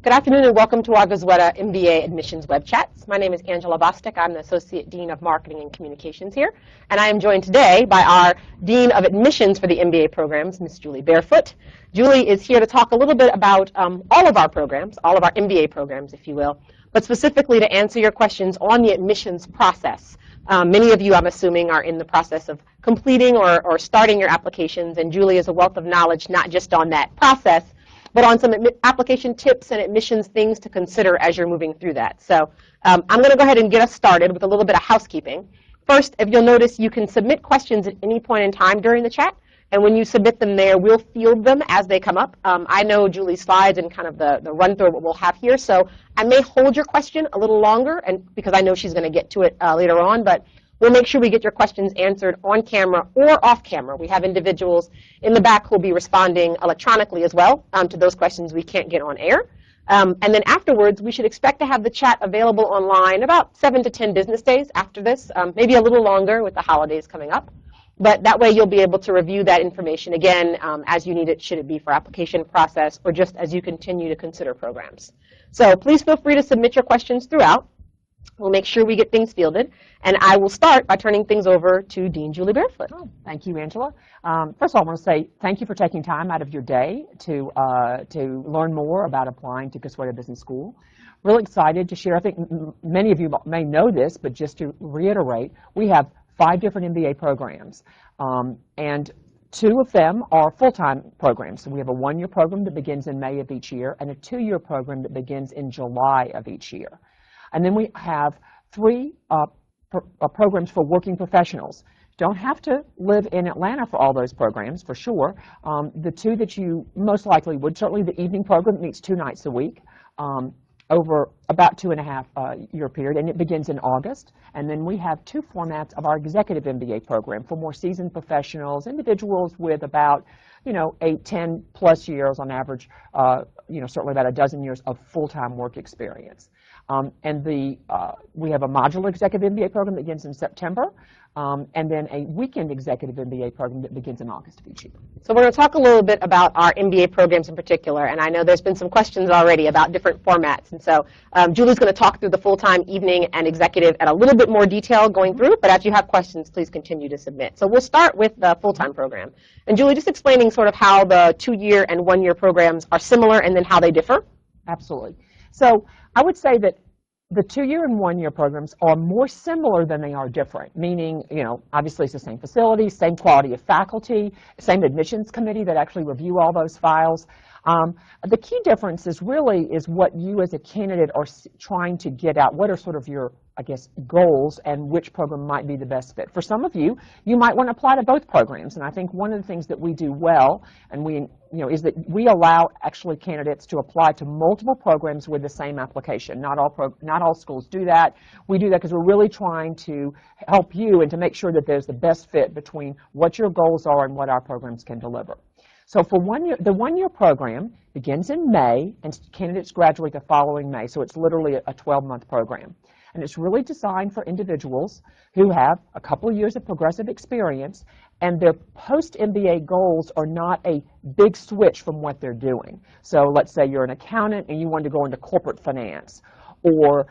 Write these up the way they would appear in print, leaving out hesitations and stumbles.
Good afternoon and welcome to our Vizueta MBA Admissions Web Chats. My name is Angela Bostic. I'm the Associate Dean of Marketing and Communications here. And I am joined today by our Dean of Admissions for the MBA programs, Ms. Julie Barefoot. Julie is here to talk a little bit about all of our programs, all of our MBA programs, if you will, but specifically to answer your questions on the admissions process. Many of you, I'm assuming, are in the process of completing or starting your applications, and Julie is a wealth of knowledge not just on that process, but on some application tips and admissions things to consider as you're moving through that. So I'm going to go ahead and get us started with a little bit of housekeeping. First, if you'll notice, you can submit questions at any point in time during the chat, and when you submit them there, we'll field them as they come up. I know Julie's slides and kind of the run-through of what we'll have here, so I may hold your question a little longer, and because I know she's going to get to it later on, but we'll make sure we get your questions answered on camera or off camera. We have individuals in the back who will be responding electronically as well to those questions we can't get on air. And then afterwards, we should expect to have the chat available online about 7 to 10 business days after this, maybe a little longer with the holidays coming up. But that way you'll be able to review that information again as you need it, should it be for application process or just as you continue to consider programs. So please feel free to submit your questions throughout. We'll make sure we get things fielded. And I will start by turning things over to Dean Julie Barefoot. Oh, thank you, Angela. First of all, I want to say thank you for taking time out of your day to learn more about applying to Vizueta Business School. Really excited to share. I think many of you may know this, but just to reiterate, we have 5 different MBA programs. And 2 of them are full-time programs. So we have a 1-year program that begins in May of each year and a 2-year program that begins in July of each year. And then we have 3 programs for working professionals. Don't have to live in Atlanta for all those programs, for sure. The 2 that you most likely would, certainly the evening program meets 2 nights a week over about 2.5-year period, and it begins in August. And then we have 2 formats of our executive MBA program for more seasoned professionals, individuals with about 8, 10 plus years on average, certainly about a dozen years of full-time work experience. And we have a modular executive MBA program that begins in September, and then a weekend executive MBA program that begins in August of each year. So we're going to talk a little bit about our MBA programs in particular, and I know there's been some questions already about different formats. And so Julie's going to talk through the full-time, evening, and executive at a little bit more detail going through, but as you have questions, please continue to submit. So we'll start with the full-time program. And Julie, just explaining sort of how the 2-year and 1-year programs are similar and then how they differ. Absolutely. So I would say that the 2-year and 1-year programs are more similar than they are different, meaning, obviously it's the same facility, same quality of faculty, same admissions committee that actually review all those files. The key difference is what you as a candidate are trying to get out. What are sort of your, goals and which program might be the best fit. For some of you, you might want to apply to both programs. And I think one of the things that we do well, and is that we allow actually candidates to apply to multiple programs with the same application. Not all schools do that. We do that because we're really trying to help you and to make sure that there's the best fit between what your goals are and what our programs can deliver. So for the 1-year program begins in May, and candidates graduate the following May. So it's literally a 12-month program. And it's really designed for individuals who have a couple of years of progressive experience, and their post-MBA goals are not a big switch from what they're doing. So let's say you're an accountant and you want to go into corporate finance, or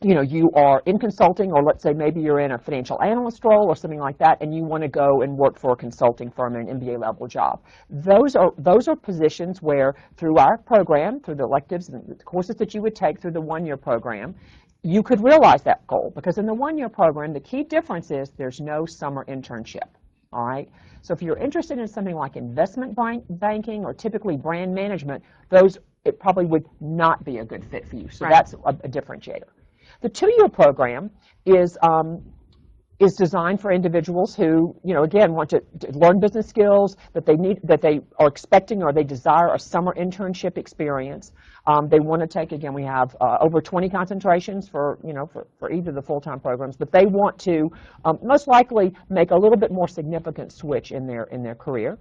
you are in consulting, or let's say maybe you're in a financial analyst role or something like that, and you want to go and work for a consulting firm in an MBA level job. Those are positions where through our program, through the electives and the courses that you would take through the 1-year program, you could realize that goal. Because in the 1-year program, the key difference is there's no summer internship. All right? So if you're interested in something like investment banking or typically brand management, it probably would not be a good fit for you. So that's a differentiator. The 2-year program is designed for individuals who, again, want to learn business skills that they are expecting or they desire a summer internship experience. They want to take, again, we have over 20 concentrations for either of the full-time programs, but they want to most likely make a little bit more significant switch in their career,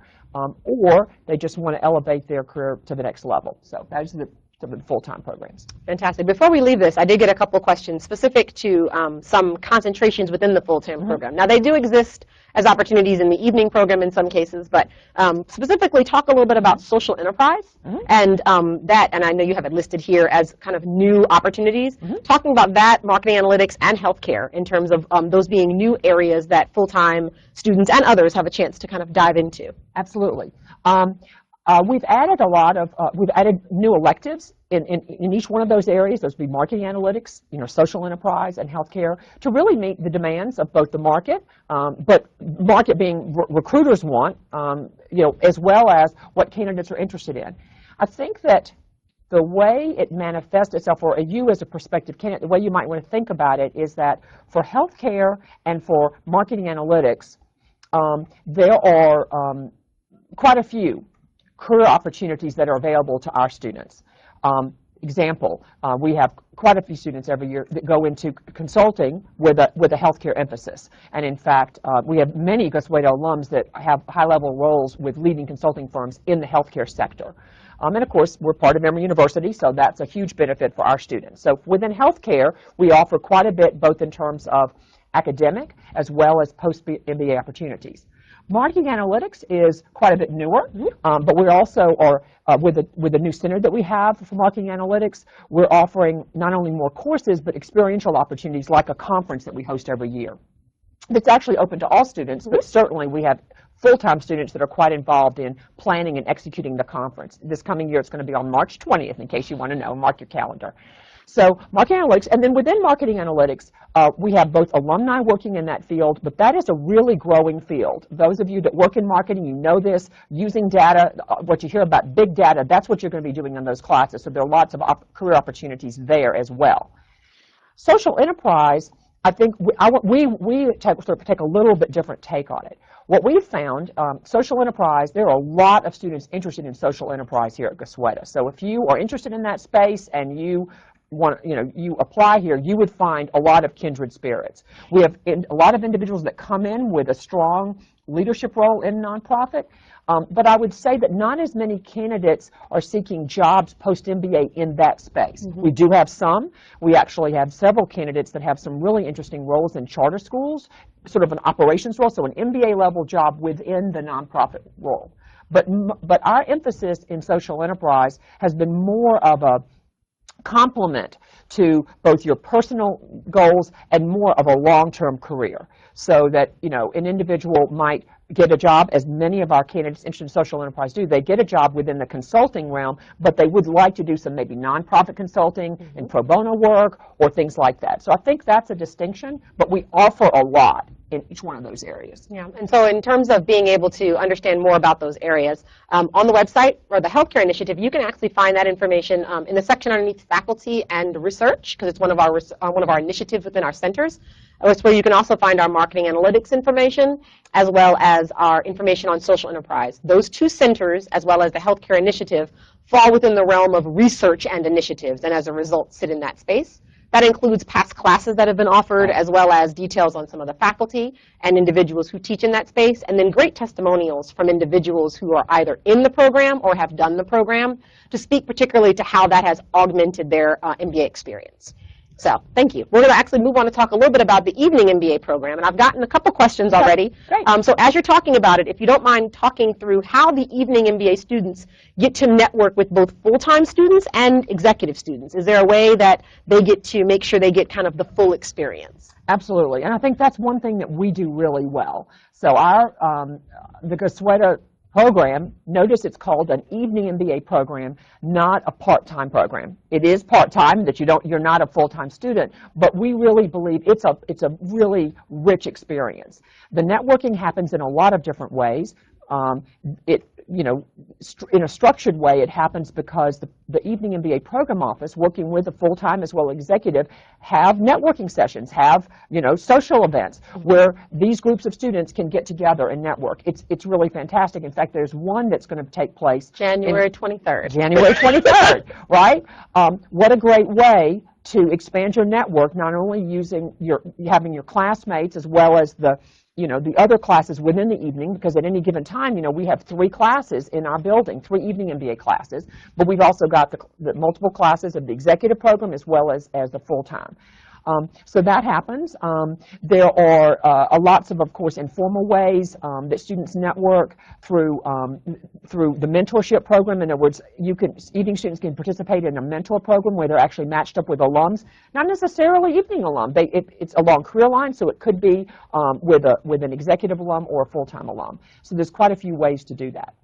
or they just want to elevate their career to the next level. So those are the some of the full-time programs. Fantastic. Before we leave this, I did get a couple questions specific to some concentrations within the full-time program. Now, they do exist as opportunities in the evening program in some cases, but specifically talk a little bit about social enterprise and that, and I know you have it listed here as kind of new opportunities, talking about that, marketing analytics, and healthcare in terms of those being new areas that full-time students and others have a chance to kind of dive into. Absolutely. We've added we've added new electives in each one of those areas. Those would be marketing analytics, social enterprise, and healthcare, to really meet the demands of both the market, but market being recruiters want, as well as what candidates are interested in. I think that the way it manifests itself, or you as a prospective candidate, the way you might want to think about it is that for healthcare and for marketing analytics, there are quite a few career opportunities that are available to our students. Example, we have quite a few students every year that go into consulting with a healthcare emphasis. And in fact, we have many Gosweda alums that have high-level roles with leading consulting firms in the healthcare sector. And of course, we're part of Emory University, so that's a huge benefit for our students. So within healthcare, we offer quite a bit, both in terms of academic as well as post-MBA opportunities. Marketing analytics is quite a bit newer, but we also are, with the new center that we have for marketing analytics, we're offering not only more courses, but experiential opportunities like a conference that we host every year. It's actually open to all students, but certainly we have full-time students that are quite involved in planning and executing the conference. This coming year, it's going to be on March 20th, in case you want to know. Mark your calendar. So marketing analytics, and then within marketing analytics, we have both alumni working in that field, but that is a really growing field. Those of you that work in marketing, you know this, using data, what you hear about big data, that's what you're going to be doing in those classes. So there are lots of career opportunities there as well. Social enterprise, I think we take a little bit different take on it. What we've found, social enterprise, there are a lot of students interested in social enterprise here at Gosweda. So if you are interested in that space and you apply here, you would find a lot of kindred spirits. We have a lot of individuals that come in with a strong leadership role in nonprofit, but I would say that not as many candidates are seeking jobs post-MBA in that space. We do have some. We actually have several candidates that have some really interesting roles in charter schools, sort of an operations role, so an MBA-level job within the nonprofit role. But our emphasis in social enterprise has been more of a complement to both your personal goals and more of a long-term career, so that an individual might get a job, as many of our candidates interested in social enterprise do. They get a job within the consulting realm, but they would like to do some maybe nonprofit consulting and pro bono work or things like that. So I think that's a distinction, but we offer a lot in each one of those areas. Yeah, and so in terms of being able to understand more about those areas, on the website or the healthcare initiative, you can actually find that information in the section underneath faculty and research, because it's one of our initiatives within our centers. It's where you can also find our marketing analytics information, as well as our information on social enterprise. Those two centers, as well as the healthcare initiative, fall within the realm of research and initiatives, and as a result sit in that space. That includes past classes that have been offered, as well as details on some of the faculty and individuals who teach in that space, and then great testimonials from individuals who are either in the program or have done the program to speak particularly to how that has augmented their MBA experience. So thank you. We're going to actually move on to talk a little bit about the evening MBA program, and I've gotten a couple questions already. Great. So as you're talking about it, if you don't mind talking through how the evening MBA students get to network with both full-time students and executive students. Is there a way that they get to make sure they get kind of the full experience? Absolutely, and I think that's one thing that we do really well. So our the Gosweda program, notice it's called an evening MBA program, not a part-time program. It is part-time, that you're not a full-time student, but we really believe it's a really rich experience. The networking happens in a lot of different ways. In a structured way, it happens because the Evening MBA Program Office, working with the full-time as well as executive, have networking sessions, have social events where these groups of students can get together and network. It's really fantastic. In fact, there's one that's going to take place January 23rd. January 23rd, right? What a great way to expand your network, not only having your classmates as well as the other classes within the evening, because at any given time, we have 3 classes in our building, 3 evening MBA classes, but we've also got the multiple classes of the executive program as well as the full-time. So that happens. There are lots of course, informal ways that students network through the mentorship program. In other words, evening students can participate in a mentor program where they're actually matched up with alums, not necessarily evening alum. It's along career lines, so it could be with an executive alum or a full-time alum. So there's quite a few ways to do that.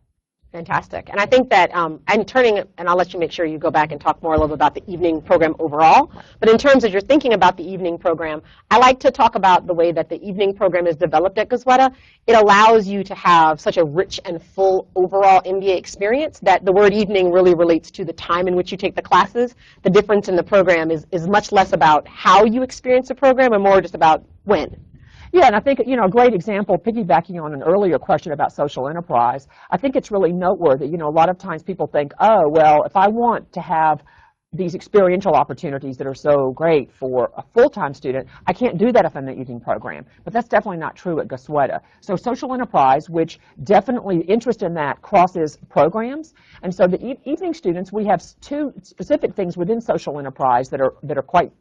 Fantastic. And I think that, and I'll let you make sure you go back and talk more a little bit about the evening program overall. But in terms of you're thinking about the evening program, I like to talk about the way that the evening program is developed at Gosweda. It allows you to have such a rich and full overall MBA experience that the word evening really relates to the time in which you take the classes. The difference in the program is much less about how you experience the program and more just about when. Yeah, and I think, a great example, piggybacking on an earlier question about social enterprise, I think it's really noteworthy. A lot of times people think, oh, well, if I want to have these experiential opportunities that are so great for a full-time student, I can't do that if I'm in the evening program. But that's definitely not true at Gosweda. So social enterprise, which definitely interest in that crosses programs. And so the evening students, we have 2 specific things within social enterprise that are quite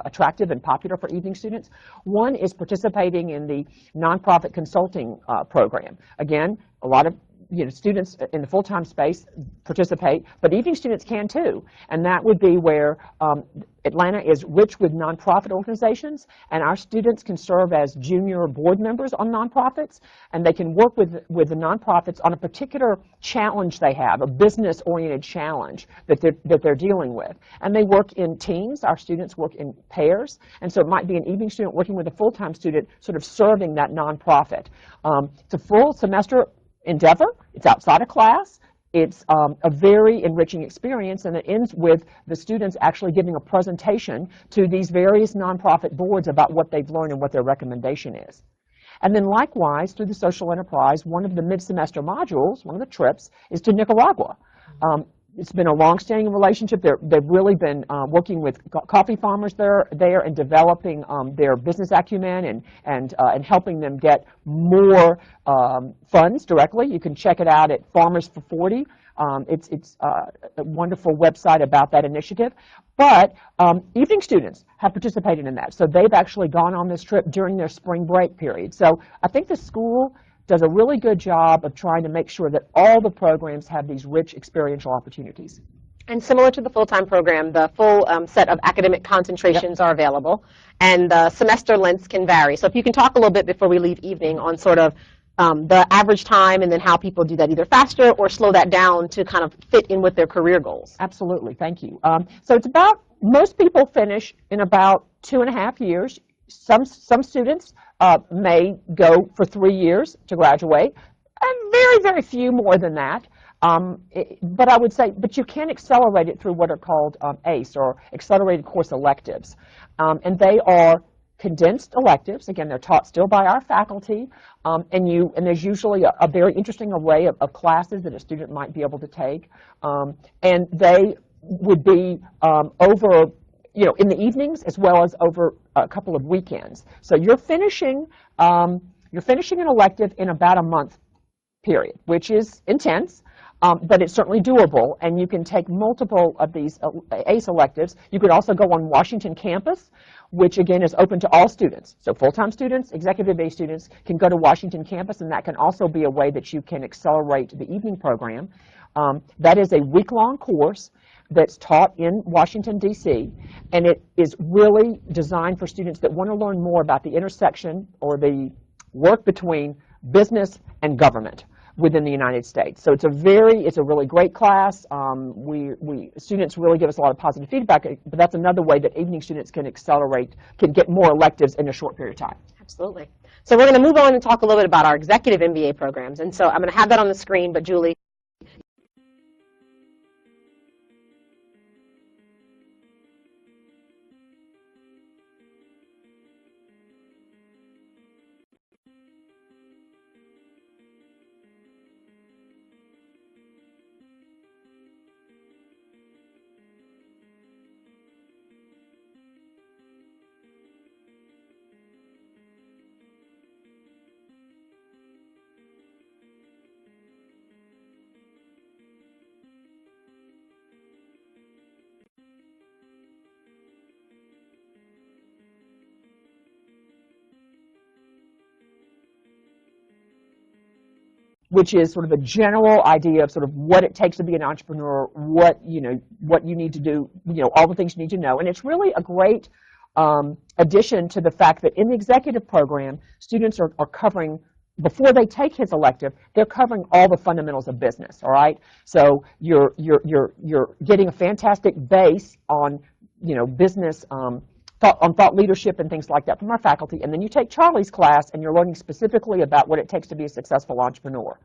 attractive and popular for evening students. One is participating in the nonprofit consulting program. Again, a lot of students in the full-time space participate, but evening students can too. And that would be where Atlanta is rich with nonprofit organizations, and our students can serve as junior board members on nonprofits, and they can work with the nonprofits on a particular challenge they have, a business-oriented challenge that they're dealing with. And they work in teams. Our students work in pairs, and so it might be an evening student working with a full-time student sort of serving that nonprofit. It's a full semester endeavor. It's outside of class. It's a very enriching experience, and it ends with the students actually giving a presentation to these various nonprofit boards about what they've learned and what their recommendation is. And then likewise, through the social enterprise, one of the mid-semester modules, one of the trips, is to Nicaragua. It's been a long-standing relationship. They've really been working with coffee farmers there and developing their business acumen and helping them get more funds directly. You can check it out at Farmers for 40. It's a wonderful website about that initiative. But evening students have participated in that. So they've actually gone on this trip during their spring break period. So I think the school does a really good job of trying to make sure that all the programs have these rich experiential opportunities. And similar to the full-time program, the full set of academic concentrations are available, and the semester lengths can vary. So if you can talk a little bit before we leave evening on sort of the average time and then how people do that either faster or slow that down to kind of fit in with their career goals. Absolutely, thank you. So it's most people finish in about 2.5 years. Some students may go for 3 years to graduate, and very, very few more than that. But I would say, but you can accelerate it through what are called ACE, or accelerated course electives. And they are condensed electives. Again, they're taught still by our faculty, and there's usually a very interesting array of classes that a student might be able to take. And they would be over in the evenings as well as over a couple of weekends. So you're finishing an elective in about a month period, which is intense, but it's certainly doable. And you can take multiple of these ACE electives. You could also go on Washington campus, which again is open to all students. So full-time students, executive MBA students can go to Washington campus, and that can also be a way that you can accelerate the evening program. That is a week-long course that's taught in Washington, D.C., and it is really designed for students that want to learn more about the intersection or the work between business and government within the United States. So it's a really great class. Students really give us a lot of positive feedback, but that's another way that evening students can get more electives in a short period of time. Absolutely. So we're going to move on and talk a little bit about our executive MBA programs. And so I'm going to have that on the screen, but Julie, which is sort of a general idea of sort of what it takes to be an entrepreneur, what you need to do, all the things you need to know. And it's really a great addition to the fact that in the executive program, students are covering, before they take his elective, they're covering all the fundamentals of business, all right? So you're getting a fantastic base on, business, thought leadership and things like that from our faculty, and then you take Charlie's class and you're learning specifically about what it takes to be a successful entrepreneur.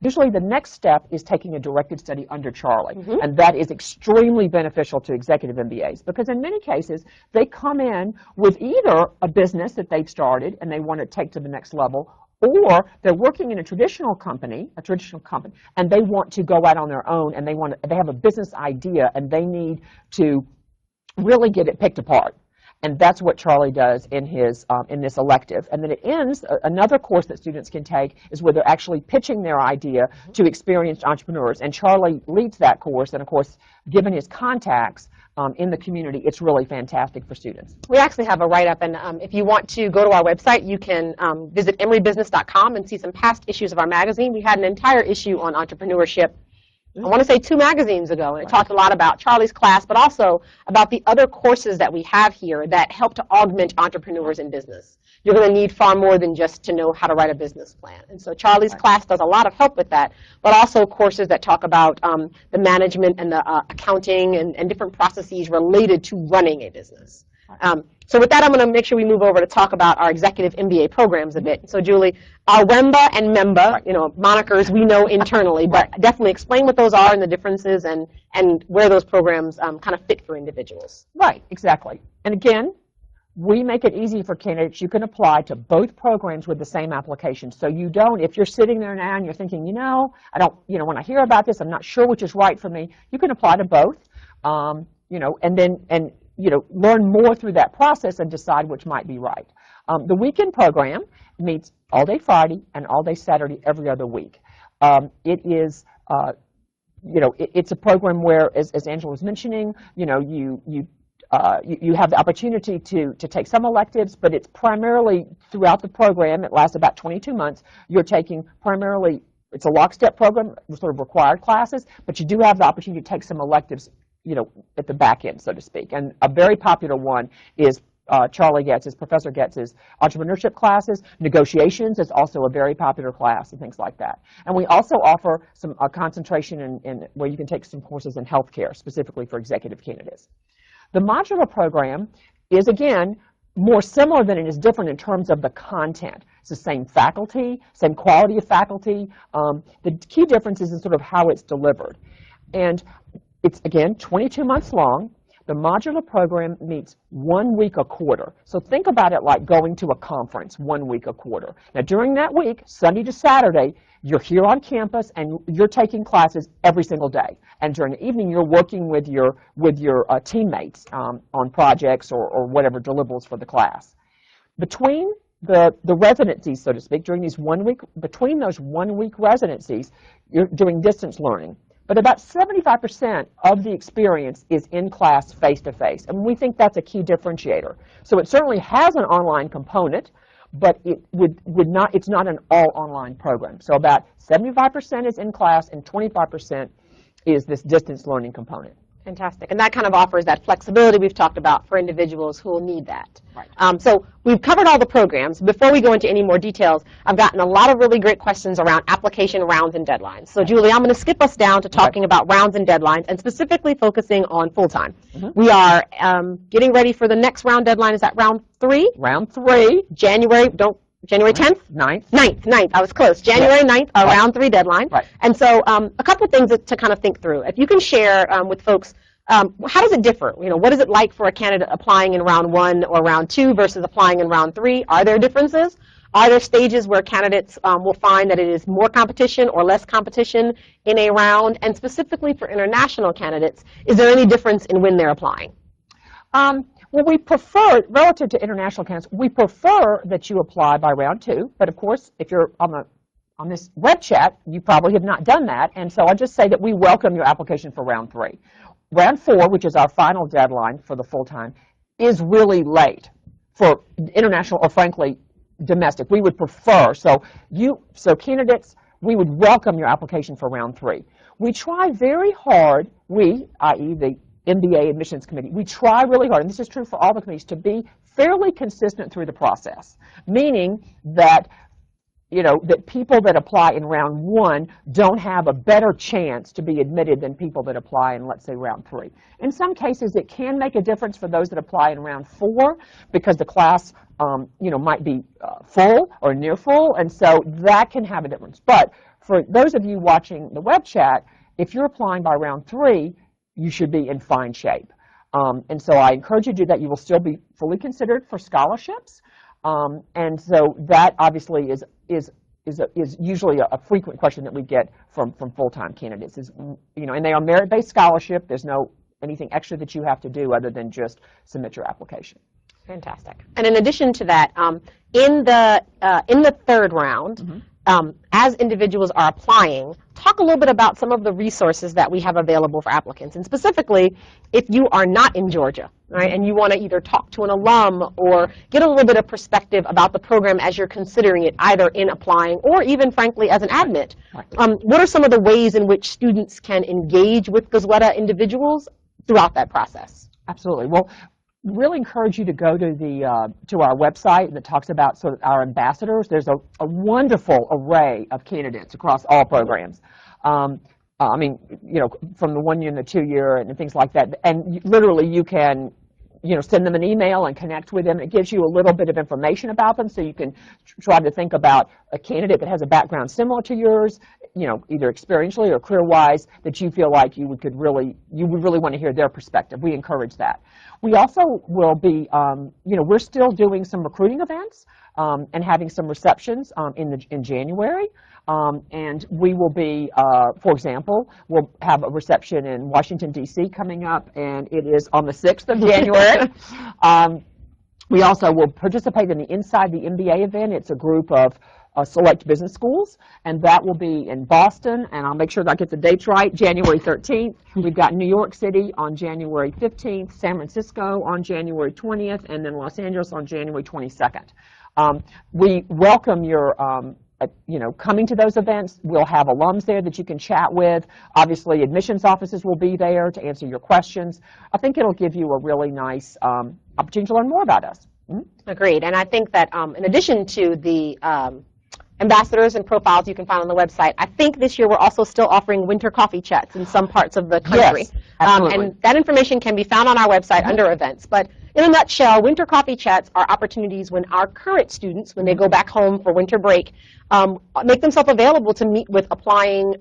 Usually the next step is taking a directed study under Charlie, and that is extremely beneficial to executive MBAs because in many cases they come in with either a business that they've started and they want to take to the next level, or they're working in a traditional company, and they want to go out on their own and they have a business idea and they need to really get it picked apart. And that's what Charlie does in his in this elective. And then it ends, another course that students can take is where they're actually pitching their idea to experienced entrepreneurs. And Charlie leads that course, and of course, given his contacts in the community, it's really fantastic for students. We actually have a write-up, and if you want to go to our website, you can visit emorybusiness.com and see some past issues of our magazine. We had an entire issue on entrepreneurship, I want to say 2 magazines ago, and it talked a lot about Charlie's class, but also about the other courses that we have here that help to augment entrepreneurs in business. You're going to need far more than just to know how to write a business plan. And so Charlie's class does a lot of help with that, but also courses that talk about the management and the accounting and different processes related to running a business. So with that, I'm going to make sure we move over to talk about our executive MBA programs a bit. So Julie, our WEMBA and MEMBA, monikers we know internally, but definitely explain what those are and the differences and where those programs kind of fit for individuals. Right, exactly. And again, we make it easy for candidates. You can apply to both programs with the same application. So you don't, if you're sitting there now and you're thinking, I don't, when I hear about this, I'm not sure which is right for me, you can apply to both, and learn more through that process and decide which might be right. The weekend program meets all day Friday and all day Saturday every other week. It is, it's a program where, as Angela was mentioning, you have the opportunity to take some electives, but it's primarily throughout the program. It lasts about 22 months. You're taking primarily, it's a lockstep program, sort of required classes, but you do have the opportunity to take some electives at the back end, so to speak. And a very popular one is Professor Getz's entrepreneurship classes. Negotiations is also a very popular class and things like that. And we also offer some concentration in where you can take some courses in healthcare, specifically for executive candidates. The modular program is, again, more similar than it is different in terms of the content. It's the same faculty, same quality of faculty. The key difference is in sort of how it's delivered. And it's, again, 22 months long. The modular program meets 1 week a quarter. So think about it like going to a conference 1 week a quarter. Now, during that week, Sunday to Saturday, you're here on campus and you're taking classes every single day. And during the evening, you're working with your teammates on projects or whatever deliverables for the class. Between the residencies, so to speak, during these between those 1 week residencies, you're doing distance learning. But about 75% of the experience is in class face-to-face, and we think that's a key differentiator. So it certainly has an online component, but it's not an all-online program. So about 75% is in class, and 25% is this distance learning component. Fantastic. And that kind of offers that flexibility we've talked about for individuals who will need that. Right. So we've covered all the programs. Before we go into any more details, I've gotten a lot of really great questions around application rounds and deadlines. So Julie, I'm going to skip us down to talking about rounds and deadlines and specifically focusing on full-time. We are getting ready for the next round deadline. Is that round 3? Round 3. January 10th? 9th. I was close. January 9th, our round 3 deadline. Right. And so a couple of things to kind of think through. If you can share with folks, how does it differ? What is it like for a candidate applying in round 1 or round 2 versus applying in round 3? Are there differences? Are there stages where candidates will find that it is more competition or less competition in a round? And specifically for international candidates, is there any difference in when they're applying? Well, we prefer, relative to international candidates, we prefer that you apply by round 2. But of course, if you're on this web chat, you probably have not done that. And so I'll just say that we welcome your application for round 3. Round 4, which is our final deadline for the full-time, is really late for international or, frankly, domestic. We would prefer. So candidates, we would welcome your application for round 3. We try very hard, we, i.e. the MBA Admissions Committee, we try really hard, and this is true for all the committees, to be fairly consistent through the process, meaning that that people that apply in round 1 don't have a better chance to be admitted than people that apply in, let's say, round 3. In some cases, it can make a difference for those that apply in round 4 because the class, might be full or near full, and so that can have a difference. But for those of you watching the web chat, if you're applying by round 3, you should be in fine shape. And so I encourage you to do that. You will still be fully considered for scholarships. And so that obviously is usually a frequent question that we get from full-time candidates. And they are merit-based scholarship. There's no anything extra that you have to do other than just submit your application. Fantastic. And in addition to that, in the third round, as individuals are applying, talk a little bit about some of the resources that we have available for applicants. And specifically, if you are not in Georgia, right, and you want to either talk to an alum or get a little bit of perspective about the program as you're considering it, either in applying or even, frankly, as an admit, what are some of the ways in which students can engage with Gazweta individuals throughout that process? Absolutely. Well, really encourage you to go to our website that talks about sort of our ambassadors. There's a wonderful array of candidates across all programs. I mean, from the 1-year and the 2-year and things like that. And literally, you can, send them an email and connect with them. It gives you a little bit of information about them, so you can try to think about a candidate that has a background similar to yours, either experientially or career-wise, that you feel like you would really want to hear their perspective. We encourage that. We also will be, we're still doing some recruiting events and having some receptions in January. And we will be, for example, we'll have a reception in Washington, D.C. coming up, and it is on the 6th of January. We also will participate in the Inside the MBA event. It's a group of select business schools, and that will be in Boston, and I'll make sure that I get the dates right, January 13th. We've got New York City on January 15th, San Francisco on January 20th, and then Los Angeles on January 22nd. We welcome your coming to those events. We'll have alums there that you can chat with. Obviously, admissions offices will be there to answer your questions. I think it'll give you a really nice opportunity to learn more about us. Agreed. And I think that in addition to the ambassadors and profiles you can find on the website, I think this year we're also still offering winter coffee chats in some parts of the country. Yes, absolutely. And that information can be found on our website under events. But in a nutshell, winter coffee chats are opportunities when our current students, when they go back home for winter break, make themselves available to meet with applying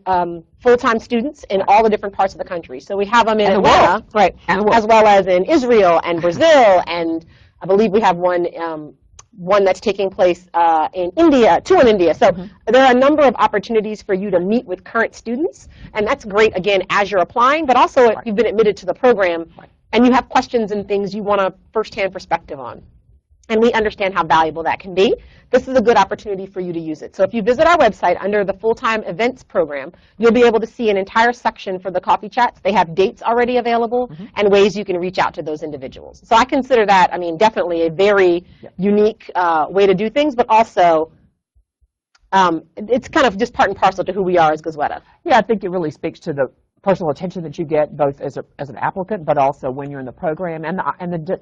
full-time students in all the different parts of the country. So we have them in Atlanta, right, as well as in Israel and Brazil, and I believe we have one that's taking place in India, 2 in India. So there are a number of opportunities for you to meet with current students, and that's great, again, as you're applying, but also if you've been admitted to the program and you have questions and things you want a first-hand perspective on. And we understand how valuable that can be. This is a good opportunity for you to use it. So if you visit our website under the full-time events program, you'll be able to see an entire section for the coffee chats. They have dates already available and ways you can reach out to those individuals. So I consider that, definitely a very unique way to do things, but also it's kind of just part and parcel to who we are as Gazweta. Yeah, I think it really speaks to the personal attention that you get both as an applicant, but also when you're in the program, and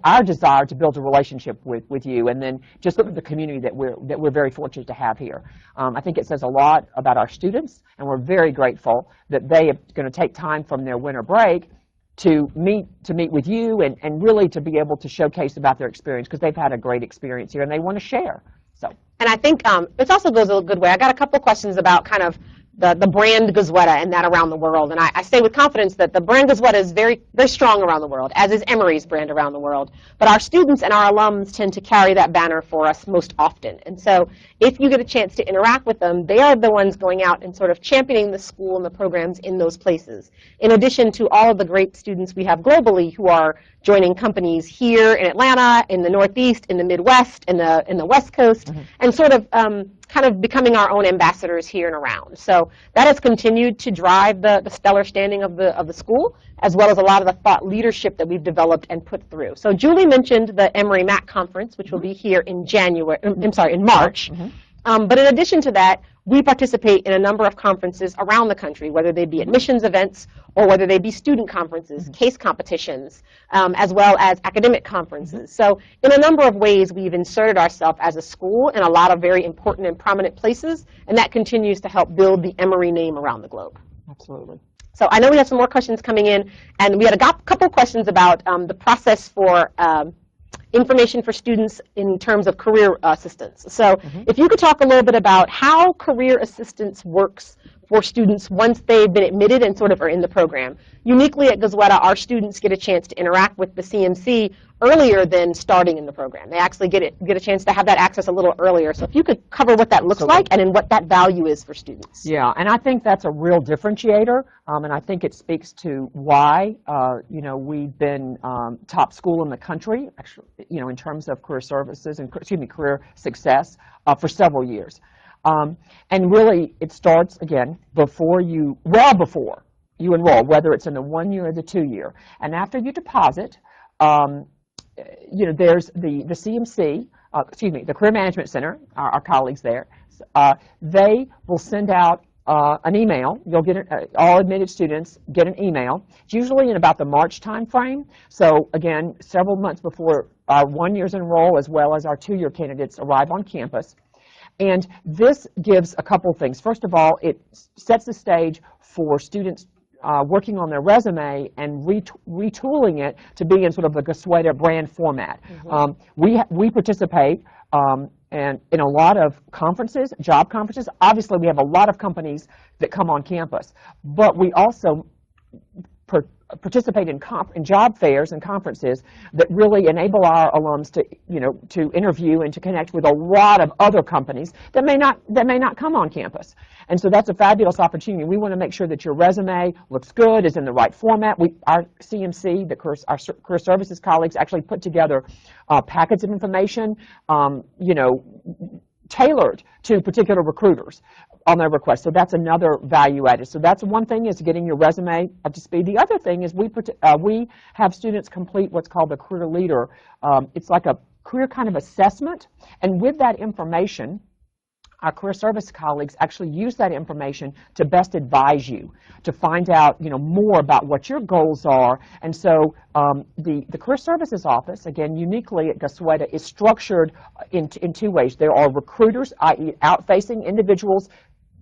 our desire to build a relationship with you, and then just look at the community that we're very fortunate to have here. I think it says a lot about our students, and we're very grateful that they are going to take time from their winter break to meet with you and really to be able to showcase about their experience, because they've had a great experience here and they want to share. So, and I think it also goes a good way. I got a couple of questions about kind of the brand Gazweta and that around the world. And I say with confidence that the brand Gazweta is very, very strong around the world, as is Emory's brand around the world. But our students and our alums tend to carry that banner for us most often. And so if you get a chance to interact with them, they are the ones going out and sort of championing the school and the programs in those places. In addition to all of the great students we have globally who are joining companies here in Atlanta, in the Northeast, in the Midwest, in the West Coast, and sort of kind of becoming our own ambassadors here and around. So that has continued to drive the stellar standing of the school, as well as a lot of the thought leadership that we've developed and put through. So Julie mentioned the Emory MAC conference, which will be here in March. But in addition to that, we participate in a number of conferences around the country, whether they be admissions events or whether they be student conferences, case competitions, as well as academic conferences. So in a number of ways, we've inserted ourselves as a school in a lot of very important and prominent places, and that continues to help build the Emory name around the globe. Absolutely. So I know we have some more questions coming in, and we had a couple questions about the process for information for students in terms of career assistance. So if you could talk a little bit about how career assistance works for students once they've been admitted and sort of are in the program. Uniquely at Gosweda, our students get a chance to interact with the CMC earlier than starting in the program. They actually get a chance to have that access a little earlier. So if you could cover what that looks like and then what that value is for students. Yeah, and I think that's a real differentiator, and I think it speaks to why you know, we've been top school in the country, actually, you know, in terms of career services and career success for several years. And really, it starts, again, well before you enroll, whether it's in the 1 year or the 2 year. And after you deposit, you know, there's the CMC, the Career Management Center, our colleagues there, they will send out an email. You'll get all admitted students get an email. It's usually in about the March time frame. So again, several months before our 1 year's enroll, as well as our 2 year candidates arrive on campus. And this gives a couple things. First of all, it sets the stage for students working on their resume and retooling it to be in sort of a Gosweda brand format. We participate and in a lot of conferences, job conferences. Obviously, we have a lot of companies that come on campus, but we also participate in job fairs and conferences that really enable our alums to, you know, to interview and to connect with a lot of other companies that may not come on campus. And so that's a fabulous opportunity. We want to make sure that your resume looks good, is in the right format. Our CMC, our career services colleagues, actually put together packets of information, you know, tailored to particular recruiters on their request. So that's another value added. So that's one thing, is getting your resume up to speed. The other thing is we have students complete what's called the Career Leader. It's like a career kind of assessment, and with that information, our career service colleagues actually use that information to best advise you, to find out, you know, more about what your goals are. And so the Career Services Office, again, uniquely at Gosweda, is structured in two ways. There are recruiters, i.e. out-facing individuals,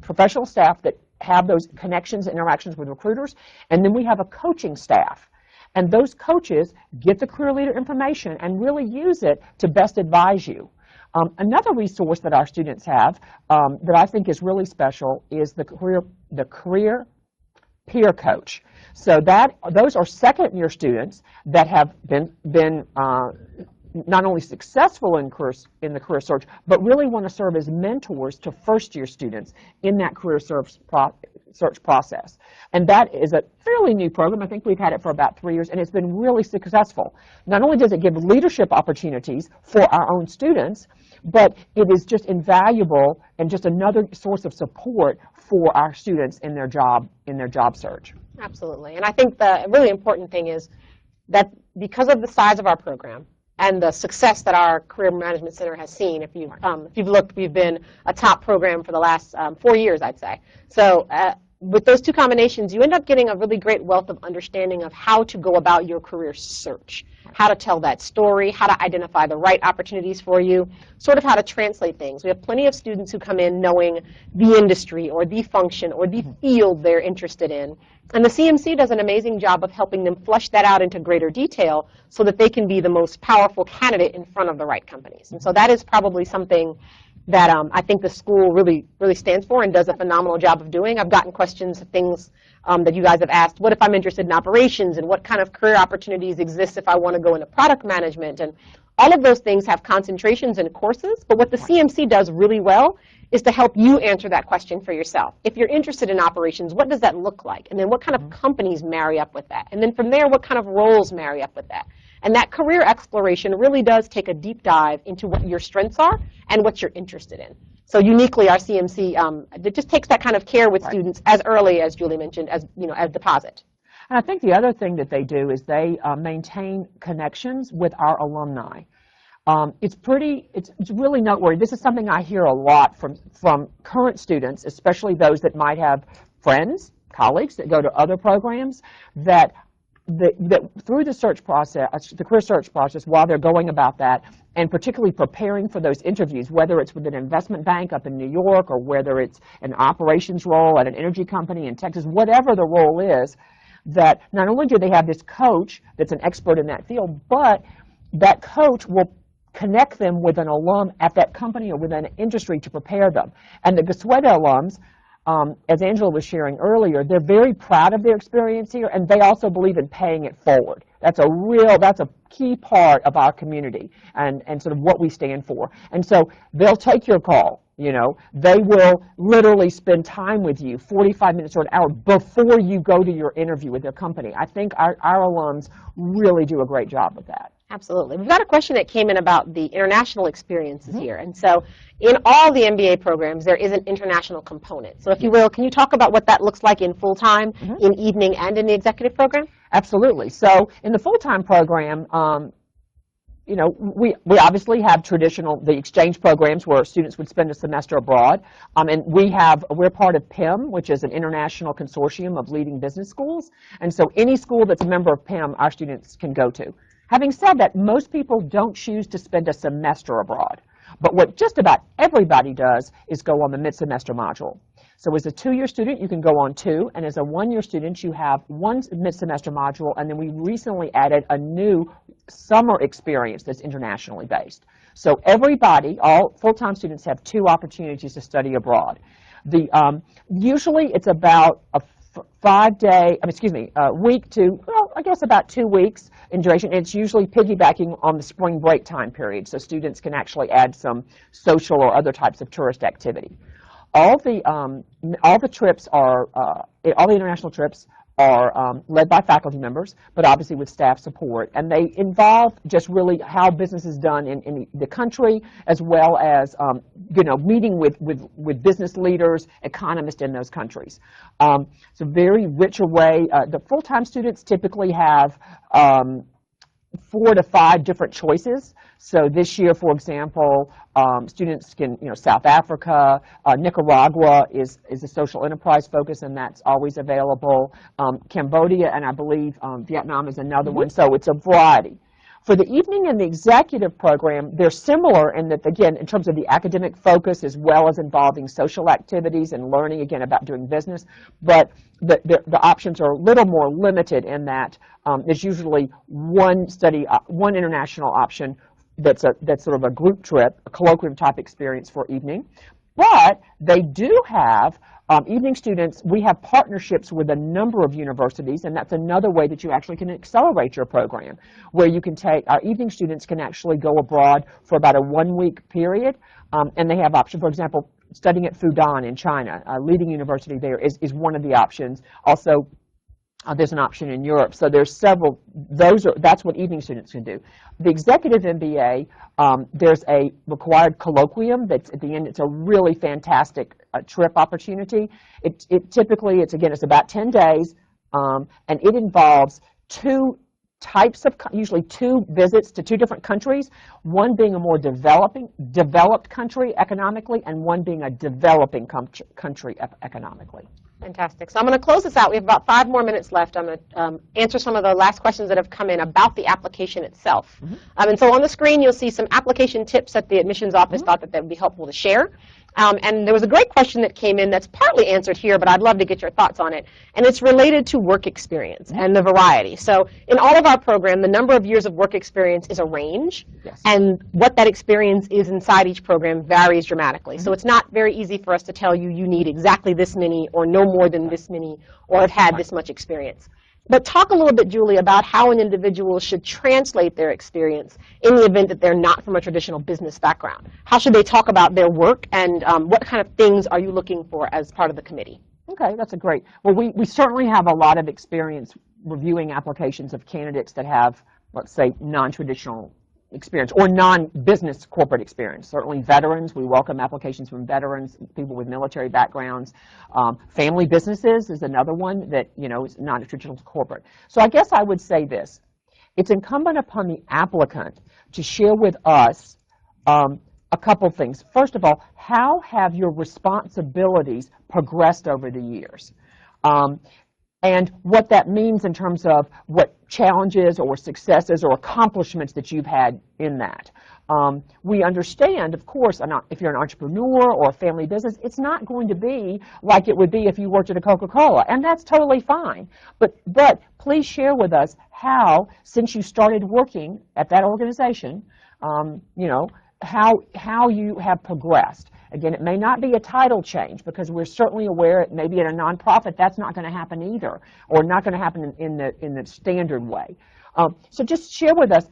professional staff that have those connections, interactions with recruiters, and then we have a coaching staff. And those coaches get the Career Leader information and really use it to best advise you. Another resource that our students have that I think is really special is the career peer coach. So those are second-year students that have been not only successful in the career search, but really want to serve as mentors to first-year students in that career search process. And that is a fairly new program. I think we've had it for about 3 years, and it's been really successful. Not only does it give leadership opportunities for our own students, but it is just invaluable and just another source of support for our students in their job search. Absolutely. And I think the really important thing is that because of the size of our program and the success that our Career Management Center has seen, if you've looked, we've been a top program for the last 4 years, I'd say. So with those two combinations, you end up getting a really great wealth of understanding of how to go about your career search, how to tell that story, how to identify the right opportunities for you, sort of how to translate things. We have plenty of students who come in knowing the industry or the function or the field they're interested in. And the CMC does an amazing job of helping them flush that out into greater detail so that they can be the most powerful candidate in front of the right companies. And so that is probably something that I think the school really stands for and does a phenomenal job of doing. I've gotten questions of things that you guys have asked. What if I'm interested in operations, and what kind of career opportunities exist if I want to go into product management? And all of those things have concentrations and courses, but what the CMC does really well is to help you answer that question for yourself. If you're interested in operations, what does that look like? And then what kind of companies marry up with that? And then from there, what kind of roles marry up with that? And that career exploration really does take a deep dive into what your strengths are and what you're interested in. So uniquely, our CMC it just takes that kind of care with students as early, as Julie mentioned, as deposit. And I think the other thing that they do is they maintain connections with our alumni. it's really noteworthy. This is something I hear a lot from current students, especially those that might have friends, colleagues that go to other programs, that through the search process, the career search process, while they're going about that, and particularly preparing for those interviews, whether it's with an investment bank up in New York or whether it's an operations role at an energy company in Texas, whatever the role is, that not only do they have this coach that's an expert in that field, but that coach will connect them with an alum at that company or within an industry to prepare them. And the Gosueta alums, as Angela was sharing earlier, they're very proud of their experience here, and they also believe in paying it forward. That's a key part of our community and sort of what we stand for. And so they'll take your call. You know, they will literally spend time with you, 45 minutes or an hour, before you go to your interview with their company. I think our alums really do a great job with that. Absolutely. We've got a question that came in about the international experiences here. And so in all the MBA programs, there is an international component. So if you will, can you talk about what that looks like in full-time, in evening, and in the executive program? Absolutely. So in the full-time program, you know, we obviously have the exchange programs where students would spend a semester abroad. And we're part of PIM, which is an international consortium of leading business schools. And so any school that's a member of PIM, our students can go to. Having said that, most people don't choose to spend a semester abroad. But what just about everybody does is go on the mid-semester module. So as a 2-year student, you can go on 2, and as a 1-year student, you have 1 mid-semester module, and then we recently added a new summer experience that's internationally based. So everybody, all full-time students, have 2 opportunities to study abroad. Usually it's about a week to, well, I guess about 2 weeks in duration. It's usually piggybacking on the spring break time period, so students can actually add some social or other types of tourist activity. All the international trips are led by faculty members, but obviously with staff support, and they involve just really how business is done in the country, as well as meeting with business leaders, economists in those countries. It's a very rich array. The full-time students typically have 4 to 5 different choices. So this year, for example, students can, South Africa, Nicaragua is a social enterprise focus, and that's always available. Cambodia, and I believe Vietnam is another one. So it's a variety. For the evening and the executive program, they're similar in that, again, in terms of the academic focus, as well as involving social activities and learning, again, about doing business. But the options are a little more limited in that there's usually one international option that's sort of a group trip, a colloquium type experience for evening. But they do have evening students. We have partnerships with a number of universities, and that's another way that you actually can accelerate your program, where you can take our evening students can actually go abroad for about a 1-week period, and they have options. For example, studying at Fudan in China, a leading university there, is one of the options. Also, there's an option in Europe. So there's several. That's what evening students can do. The executive MBA, there's a required colloquium that's at the end. It's a really fantastic trip opportunity. Typically, it's about 10 days, and it involves 2 types of, usually 2 visits to 2 different countries, one being a more developed country economically, and one being a developing country economically. Fantastic. So I'm going to close this out. We have about 5 more minutes left. I'm going to answer some of the last questions that have come in about the application itself. And so on the screen, you'll see some application tips that the admissions office thought that would be helpful to share. And there was a great question that came in that's partly answered here, but I'd love to get your thoughts on it. And it's related to work experience and the variety. So in all of our program, the number of years of work experience is a range. Yes. And what that experience is inside each program varies dramatically. So it's not very easy for us to tell you need exactly this many or no more than this many or have had this much experience. But talk a little bit, Julie, about how an individual should translate their experience in the event that they're not from a traditional business background. How should they talk about their work, and what kind of things are you looking for as part of the committee? Okay, that's a great. Well, we certainly have a lot of experience reviewing applications of candidates that have, let's say, non-traditional experience or non-business corporate experience. Certainly veterans, we welcome applications from veterans, people with military backgrounds. Family businesses is another one that, is not a traditional corporate. So I guess I would say this. It's incumbent upon the applicant to share with us a couple things. First of all, how have your responsibilities progressed over the years? And what that means in terms of what challenges or successes or accomplishments that you've had in that. We understand, of course, if you're an entrepreneur or a family business, it's not going to be like it would be if you worked at a Coca-Cola, and that's totally fine. But please share with us how, since you started working at that organization, you know, how you have progressed. Again, it may not be a title change, because we're certainly aware maybe in a nonprofit that's not going to happen either, or not going to happen in the standard way. So just share with us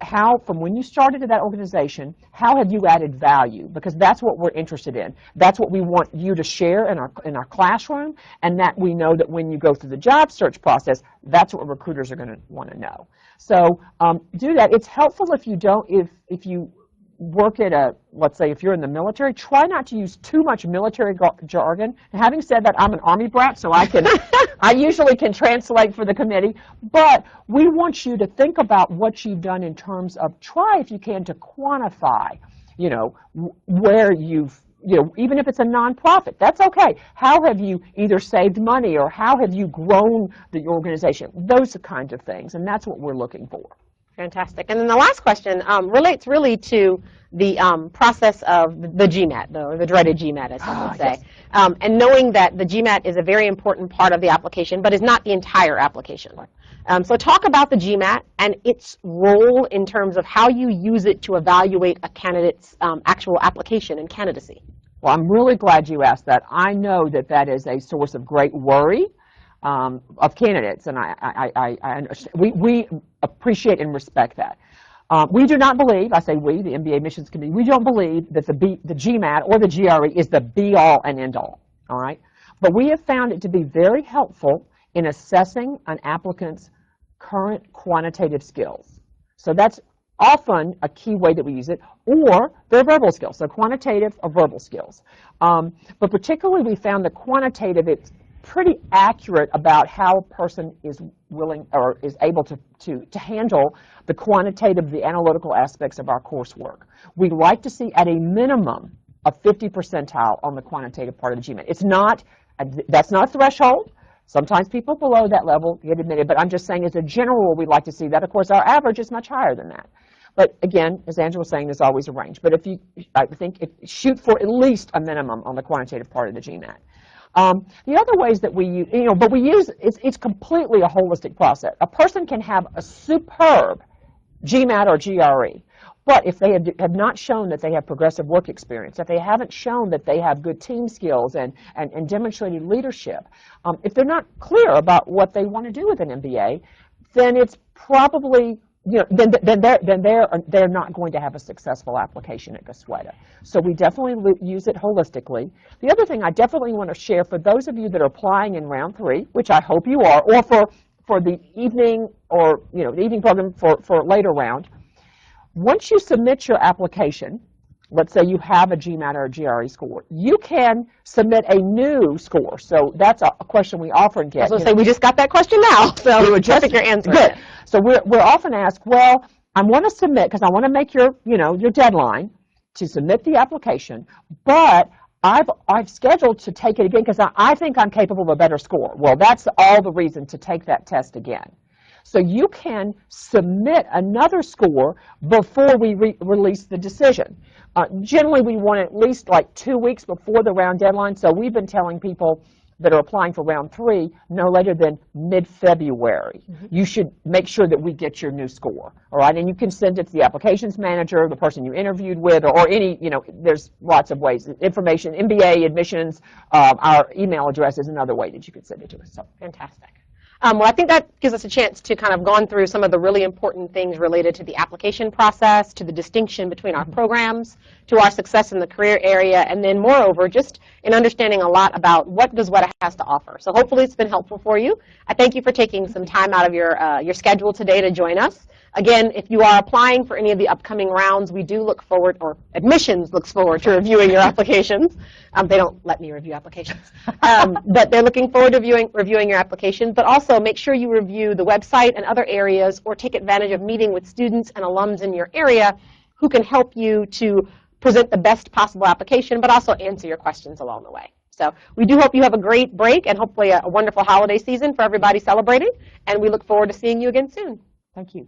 how, from when you started at that organization, how have you added value? Because that's what we're interested in. That's what we want you to share in our classroom, and that we know that when you go through the job search process, that's what recruiters are going to want to know. So do that. It's helpful if you don't, if you work at let's say if you're in the military, try not to use too much military jargon. And having said that, I'm an Army brat, so I usually can translate for the committee, but we want you to think about what you've done in terms of, try if you can to quantify, you know, where you've, you know, even if it's a nonprofit, that's okay. How have you either saved money, or how have you grown the organization? Those kinds of things, and that's what we're looking for. Fantastic. And then the last question relates really to the process of the GMAT, or the dreaded GMAT, as some would say. Yes. And knowing that the GMAT is a very important part of the application, but is not the entire application. So talk about the GMAT and its role in terms of how you use it to evaluate a candidate's actual application and candidacy. Well, I'm really glad you asked that. I know that that is a source of great worry of candidates, and I understand. We appreciate and respect that. We do not believe, I say we, the MBA Admissions Committee, we don't believe that the GMAT or the GRE is the be-all and end-all, all right? But we have found it to be very helpful in assessing an applicant's current quantitative skills. So that's often a key way that we use it, or their verbal skills, so quantitative or verbal skills. But particularly we found the quantitative, it's pretty accurate about how a person is willing or is able to handle the quantitative, the analytical aspects of our coursework. We like to see at a minimum a 50 percentile on the quantitative part of the GMAT. It's not, that's not a threshold. Sometimes people below that level get admitted, but I'm just saying as a general we like to see that. Of course, our average is much higher than that. But again, as Angela was saying, there's always a range. But if you, I think, shoot for at least a minimum on the quantitative part of the GMAT. The other ways that we use, you know, but we use, it's completely a holistic process. A person can have a superb GMAT or GRE, but if they have not shown that they have progressive work experience, if they haven't shown that they have good team skills and demonstrated leadership, if they're not clear about what they want to do with an MBA, then it's probably, you know, then they're not going to have a successful application at Gosueta. So we definitely use it holistically. The other thing I definitely want to share for those of you that are applying in round 3, which I hope you are, or for the evening or, you know, the evening program for later round, once you submit your application, let's say you have a GMAT or a GRE score, you can submit a new score. So that's a question we often get. I was going to say, we just got that question now, so we would just your answer. Good. So we're often asked, well, I want to submit, because I want to make your, you know, your deadline to submit the application, but I've scheduled to take it again because I think I'm capable of a better score. Well, that's all the reason to take that test again. So you can submit another score before we release the decision. Generally, we want at least like 2 weeks before the round deadline. So we've been telling people that are applying for round 3 no later than mid-February. Mm-hmm. You should make sure that we get your new score, all right? And you can send it to the applications manager, the person you interviewed with, or any, you know, there's lots of ways. Information, MBA, admissions, our email address is another way that you can send it to us. So fantastic. Well, I think that gives us a chance to kind of gone through some of the really important things related to the application process, to the distinction between our programs, to our success in the career area, and then moreover, just in understanding a lot about what Gosueta has to offer. So hopefully it's been helpful for you. I thank you for taking some time out of your schedule today to join us. Again, if you are applying for any of the upcoming rounds, we do look forward, or admissions looks forward to reviewing your applications. They don't let me review applications. But they're looking forward to reviewing your application. But also make sure you review the website and other areas, or take advantage of meeting with students and alums in your area who can help you to present the best possible application, but also answer your questions along the way. So we do hope you have a great break and hopefully a wonderful holiday season for everybody celebrating, and we look forward to seeing you again soon. Thank you.